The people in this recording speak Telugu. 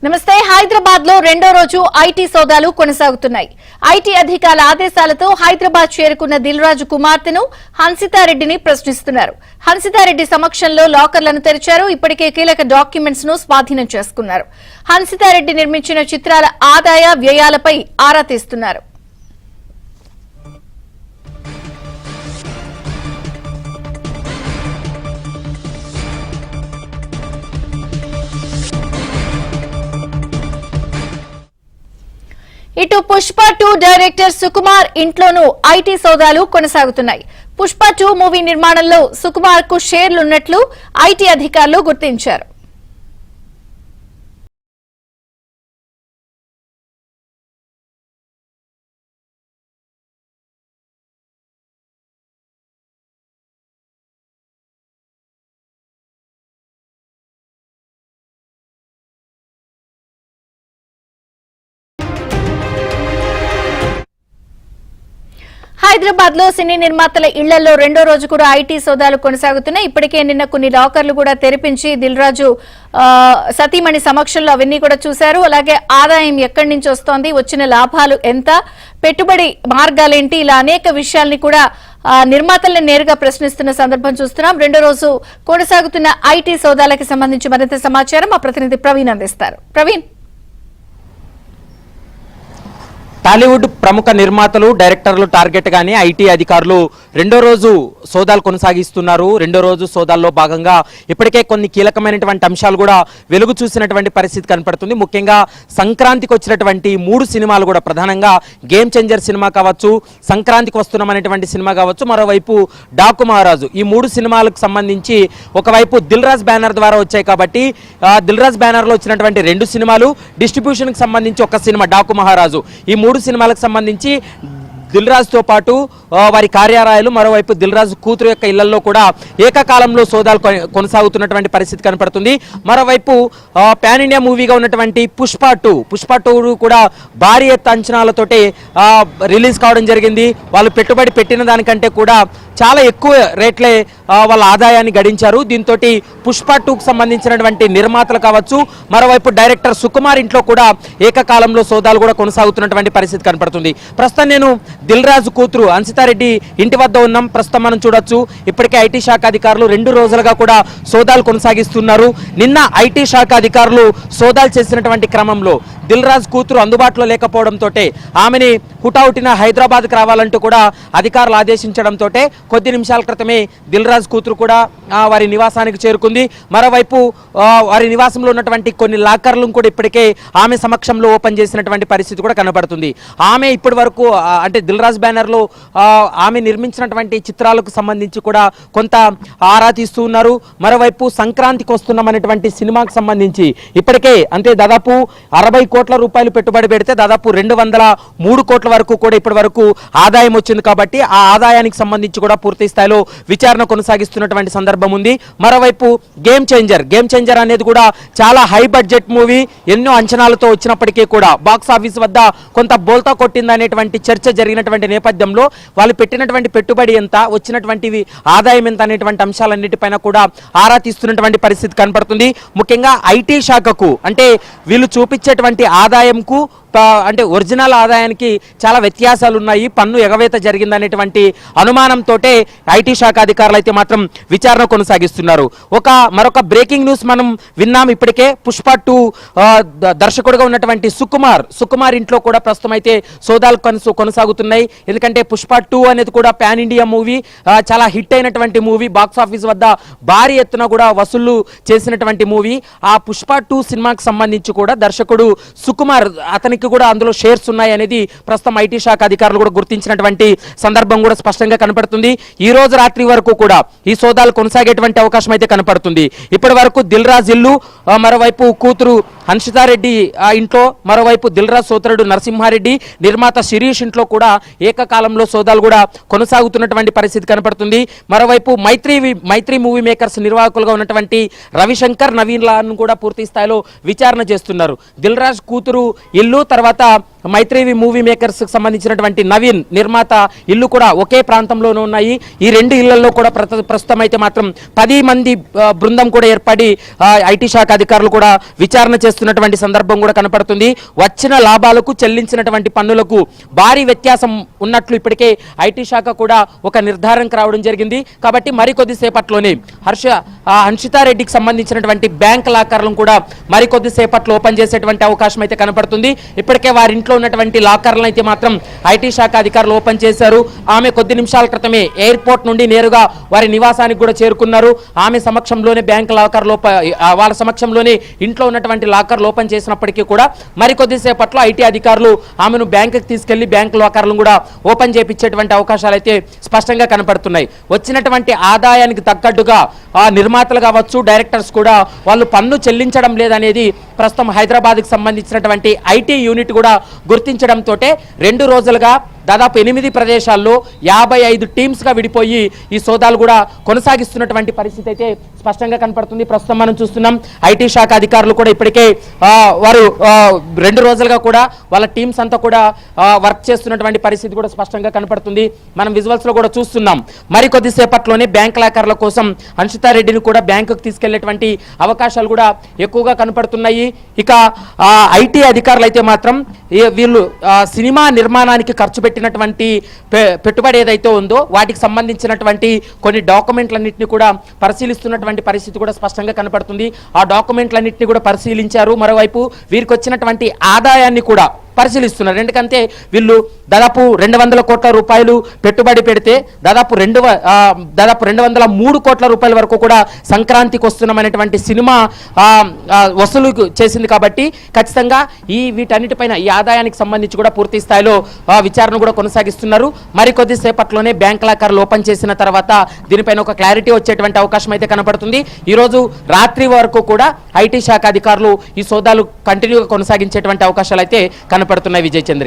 నమస్తే. హైదరాబాద్ లో రెండో రోజు ఐటీ సోదాలు కొనసాగుతున్నాయి. ఐటీ అధికారుల ఆదేశాలతో హైదరాబాద్ చేరుకున్న దిల్ రాజు కుమార్తెను హన్సితారెడ్డిని ప్రశ్నిస్తున్నారు. హన్సితారెడ్డి సమక్షంలో లాకర్లను తెరిచారు. ఇప్పటికే కీలక డాక్యుమెంట్స్ ను స్వాధీనం చేసుకున్నారు. హన్సితారెడ్డి నిర్మించిన చిత్రాల ఆదాయ వ్యయాలపై ఆరా తీస్తున్నారు. ఇటు పుష్ప 2 డైరెక్టర్ సుకుమార్ ఇంట్లోనూ ఐటీ సోదాలు కొనసాగుతున్నాయి. పుష్ప 2 మూవీ నిర్మాణంలో సుకుమార్ కు షేర్లున్నట్లు ఐటీ అధికారులు గుర్తించారు. హైదరాబాద్ లో సినీ నిర్మాతల ఇళ్లలో రెండో రోజు కూడా ఐటీ సోదాలు కొనసాగుతున్నాయి. ఇప్పటికే నిన్న కొన్ని లాకర్లు కూడా తెరిపించి దిల్ రాజు సతీమణి సమక్షంలో అవన్నీ కూడా చూశారు. అలాగే ఆదాయం ఎక్కడి నుంచి వస్తోంది, వచ్చిన లాభాలు ఎంత, పెట్టుబడి మార్గాలేంటి, ఇలా అనేక విషయాల్ని కూడా నిర్మాతల్ని నేరుగా ప్రశ్నిస్తున్న సందర్భం చూస్తున్నాం. రెండో రోజు కొనసాగుతున్న ఐటీ సోదాలకు సంబంధించి మరింత సమాచారం మా ప్రతినిధి ప్రవీణ్ అందిస్తారు. ప్రవీణ్, టాలీవుడ్ ప్రముఖ నిర్మాతలు, డైరెక్టర్లు టార్గెట్ గాని ఐటీ అధికారులు రెండో రోజు సోదాలు కొనసాగిస్తున్నారు. రెండో రోజు సోదాల్లో భాగంగా ఇప్పటికే కొన్ని కీలకమైనటువంటి అంశాలు కూడా వెలుగు చూసినటువంటి పరిస్థితి కనపడుతుంది. ముఖ్యంగా సంక్రాంతికి వచ్చినటువంటి 3 సినిమాలు కూడా, ప్రధానంగా గేమ్ చేంజర్ సినిమా కావచ్చు, సంక్రాంతికి వస్తున్నామనేటువంటి సినిమా కావచ్చు, మరోవైపు డాకు మహారాజు, ఈ 3 సినిమాలకు సంబంధించి ఒకవైపు దిల్ రాజ్ బ్యానర్ ద్వారా వచ్చాయి కాబట్టి దిల్ రాజ్ బ్యానర్ లో వచ్చినటువంటి 2 సినిమాలు, డిస్ట్రిబ్యూషన్ కి సంబంధించి ఒక సినిమా డాకు మహారాజు, ఈ 3 సినిమాలకు సంబంధించి దిల్ రాజుతో పాటు వారి కార్యాలయాలు, మరోవైపు దిల్ రాజు కూతురు యొక్క ఇళ్లలో కూడా ఏకకాలంలో సోదాలు కొనసాగుతున్నటువంటి పరిస్థితి కనపడుతుంది. మరోవైపు పాన్ ఇండియా మూవీగా ఉన్నటువంటి పుష్ప 2 కూడా భారీ ఎత్తు అంచనాలతోటి రిలీజ్ కావడం జరిగింది. వాళ్ళు పెట్టుబడి పెట్టిన దానికంటే కూడా చాలా ఎక్కువ రేట్లే వాళ్ళ ఆదాయాన్ని గడించారు. దీంతో పుష్ప 2కు సంబంధించినటువంటి నిర్మాతలు కావచ్చు, మరోవైపు డైరెక్టర్ సుకుమార్ ఇంట్లో కూడా ఏకకాలంలో సోదాలు కూడా కొనసాగుతున్నటువంటి పరిస్థితి కనపడుతుంది. ప్రస్తుతం నేను దిల్ రాజు కూతురు హన్సితారెడ్డి ఇంటి వద్ద ఉన్నాం. ప్రస్తుతం మనం చూడొచ్చు, ఇప్పటికే ఐటీ శాఖ అధికారులు 2 రోజులుగా కూడా సోదాలు కొనసాగిస్తున్నారు. నిన్న ఐటీ శాఖ అధికారులు సోదాలు చేసినటువంటి క్రమంలో దిల్ రాజు కూతురు అందుబాటులో లేకపోవడంతో ఆమెని హుటాహుటిన హైదరాబాద్కి రావాలంటూ కూడా అధికారులు ఆదేశించడంతో కొద్ది నిమిషాల క్రితమే దిల్ రాజు కూతురు కూడా వారి నివాసానికి చేరుకుంది. మరోవైపు వారి నివాసంలో ఉన్నటువంటి కొన్ని లాకర్లను కూడా ఇప్పటికే ఆమె సమక్షంలో ఓపెన్ చేసినటువంటి పరిస్థితి కూడా కనబడుతుంది. ఆమె ఇప్పటి వరకు అంటే దిల్ రాజు బ్యానర్లో ఆమె నిర్మించినటువంటి చిత్రాలకు సంబంధించి కూడా కొంత ఆరా తీస్తూ ఉన్నారు. మరోవైపు సంక్రాంతికి వస్తున్నామనేటువంటి సినిమాకు సంబంధించి ఇప్పటికే అంటే దాదాపు 60 కోట్ల రూపాయలు పెట్టుబడి పెడితే దాదాపు 203 కోట్ల వరకు కూడా ఇప్పటి వరకు ఆదాయం వచ్చింది. కాబట్టి ఆ ఆదాయానికి సంబంధించి కూడా పూర్తి స్థాయిలో విచారణ కొనసాగిస్తున్నటువంటి సందర్భం ఉంది. మరోవైపు గేమ్ చేంజర్ అనేది కూడా చాలా హై బడ్జెట్ మూవీ, ఎన్నో అంచనాలతో వచ్చినప్పటికీ కూడా బాక్స్ ఆఫీస్ వద్ద కొంత బోల్తా కొట్టిందనేటువంటి చర్చ జరిగినటువంటి నేపథ్యంలో వాళ్ళు పెట్టినటువంటి పెట్టుబడి ఎంత, వచ్చినటువంటి ఆదాయం ఎంత అనేటువంటి అంశాలన్నిటిపైన కూడా ఆరా తీస్తున్నటువంటి పరిస్థితి కనపడుతుంది. ముఖ్యంగా ఐటీ శాఖకు అంటే వీళ్ళు చూపించేటువంటి ఆదాయంకు అంటే ఒరిజినల్ ఆదాయానికి చాలా వ్యత్యాసాలు ఉన్నాయి, పన్ను ఎగవేత జరిగిందనేటువంటి అనుమానంతో ఐటీ శాఖ అధికారులు అయితే మాత్రం విచారణ కొనసాగిస్తున్నారు. మరొక బ్రేకింగ్ న్యూస్ మనం విన్నాం. ఇప్పటికే పుష్ప 2 దర్శకుడుగా ఉన్నటువంటి సుకుమార్ ఇంట్లో కూడా ప్రస్తుతం అయితే సోదాలు కొనసాగుతున్నాయి. ఎందుకంటే పుష్ప 2 అనేది కూడా పాన్ ఇండియా మూవీ, చాలా హిట్ అయినటువంటి మూవీ, బాక్స్ ఆఫీస్ వద్ద భారీ ఎత్తున కూడా వసూళ్లు చేసినటువంటి మూవీ. ఆ పుష్ప 2 సినిమాకి సంబంధించి కూడా దర్శకుడు సుకుమార్, అతనికి కూడా అందులో షేర్స్ ఉన్నాయి అనేది ప్రస్తుతం ఐటీ శాఖ అధికారులు కూడా గుర్తించినటువంటి సందర్భం కూడా స్పష్టంగా కనపడుతుంది. ఈ రోజు రాత్రి వరకు కూడా ఈ సోదాలు కొనసాగేటువంటి అవకాశం అయితే కనపడుతుంది. ఇప్పటి వరకు దిల్ రాజు ఇల్లు, మరోవైపు కూతురు హన్సితారెడ్డి ఇంట్లో, మరోవైపు దిల్ రాజు సోదరుడు నరసింహారెడ్డి, నిర్మాత శిరీష్ ఇంట్లో కూడా ఏకకాలంలో సోదాలు కూడా కొనసాగుతున్నటువంటి పరిస్థితి కనపడుతుంది. మరోవైపు మైత్రి మూవీ మేకర్స్ నిర్వాహకులుగా ఉన్నటువంటి రవిశంకర్, నవీన్ లాను కూడా పూర్తి స్థాయిలో విచారణ చేస్తున్నారు. దిల్ రాజు కూతురు ఇల్లు, తర్వాత మైత్రేవి మూవీ మేకర్స్ కి సంబంధించినటువంటి నవీన్ నిర్మాత ఇల్లు కూడా ఒకే ప్రాంతంలోనే ఉన్నాయి. ఈ రెండు ఇళ్లలో కూడా ప్రస్తుతం అయితే మాత్రం 10 మంది బృందం కూడా ఏర్పడి ఐటీ శాఖ అధికారులు కూడా విచారణ చేస్తున్నటువంటి సందర్భం కూడా కనపడుతుంది. వచ్చిన లాభాలకు చెల్లించినటువంటి పన్నులకు భారీ వ్యత్యాసం ఉన్నట్లు ఇప్పటికే ఐటీ శాఖ కూడా ఒక నిర్ధారణకు రావడం జరిగింది. కాబట్టి మరికొద్దిసేపట్లోనే హన్షితారెడ్డికి సంబంధించినటువంటి బ్యాంక్ లాకర్లను కూడా మరికొద్దిసేపట్లో ఓపెన్ చేసేటువంటి అవకాశం అయితే కనపడుతుంది. ఇప్పటికే వారి ఇంట్లో ఉన్నటువంటి లాకర్లను అయితే మాత్రం ఐటీ శాఖ అధికారులు ఓపెన్ చేశారు. ఆమె కొద్ది నిమిషాల క్రితమే ఎయిర్పోర్ట్ నుండి నేరుగా వారి నివాసానికి కూడా చేరుకున్నారు. ఆమె సమక్షంలోనే బ్యాంక్ లాకర్ వాళ్ళ సమక్షంలోనే ఇంట్లో ఉన్నటువంటి లాకర్లు ఓపెన్ చేసినప్పటికీ కూడా మరికొద్దిసేపట్లో ఐటీ అధికారులు ఆమెను బ్యాంకుకి తీసుకెళ్లి బ్యాంక్ లాకర్లను కూడా ఓపెన్ చేయించేటువంటి అవకాశాలు అయితే స్పష్టంగా కనపడుతున్నాయి. వచ్చినటువంటి ఆదాయానికి తగ్గట్టుగా నిర్మాతలు కావచ్చు, డైరెక్టర్స్ కూడా వాళ్ళు పన్ను చెల్లించడం లేదనేది ప్రస్తుతం హైదరాబాద్కి సంబంధించినటువంటి ఐటీ యూనిట్ కూడా గుర్తించడంతో 2 రోజులుగా దాదాపు 8 ప్రదేశాల్లో 55 టీమ్స్గా విడిపోయి ఈ సోదాలు కూడా కొనసాగిస్తున్నటువంటి పరిస్థితి అయితే స్పష్టంగా కనపడుతుంది. ప్రస్తుతం మనం చూస్తున్నాం ఐటీ శాఖ అధికారులు కూడా ఇప్పటికే వారు 2 రోజులుగా కూడా వాళ్ళ టీమ్స్ అంతా కూడా వర్క్ చేస్తున్నటువంటి పరిస్థితి కూడా స్పష్టంగా కనపడుతుంది. మనం విజువల్స్లో కూడా చూస్తున్నాం. మరికొద్దిసేపట్లోనే బ్యాంక్ లాకర్ల కోసం హన్షితారెడ్డిని కూడా బ్యాంకుకు తీసుకెళ్లేటువంటి అవకాశాలు కూడా ఎక్కువగా కనపడుతున్నాయి. ఇక ఐటీ అధికారులు అయితే మాత్రం వీళ్ళు సినిమా నిర్మాణానికి ఖర్చు పెట్టినటువంటి పెట్టుబడి ఏదైతే ఉందో వాటికి సంబంధించినటువంటి కొన్ని డాక్యుమెంట్లన్నింటినీ కూడా పరిశీలిస్తున్నటువంటి పరిస్థితి కూడా స్పష్టంగా కనపడుతుంది. ఆ డాక్యుమెంట్లన్నింటినీ కూడా పరిశీలించారు. మరోవైపు వీరికి వచ్చినటువంటి ఆదాయాన్ని కూడా పరిశీలిస్తున్నారు. ఎందుకంటే వీళ్ళు దాదాపు 200 కోట్ల రూపాయలు పెట్టుబడి పెడితే దాదాపు 203 కోట్ల రూపాయల వరకు కూడా సంక్రాంతికి వస్తున్నామనేటువంటి సినిమా వసూలు చేసింది. కాబట్టి ఖచ్చితంగా వీటన్నిటిపైన ఈ ఆదాయానికి సంబంధించి కూడా పూర్తి స్థాయిలో విచారణ కూడా కొనసాగిస్తున్నారు. మరికొద్దిసేపట్లోనే బ్యాంక్ లాకర్లు ఓపెన్ చేసిన తర్వాత దీనిపైన ఒక క్లారిటీ వచ్చేటువంటి అవకాశం అయితే కనపడుతుంది. ఈరోజు రాత్రి వరకు కూడా ఐటీ శాఖ అధికారులు ఈ సోదాలు కంటిన్యూగా కొనసాగించేటువంటి అవకాశాలు అయితే కనపడుతున్నాయి. విజయ్ చంద్ర.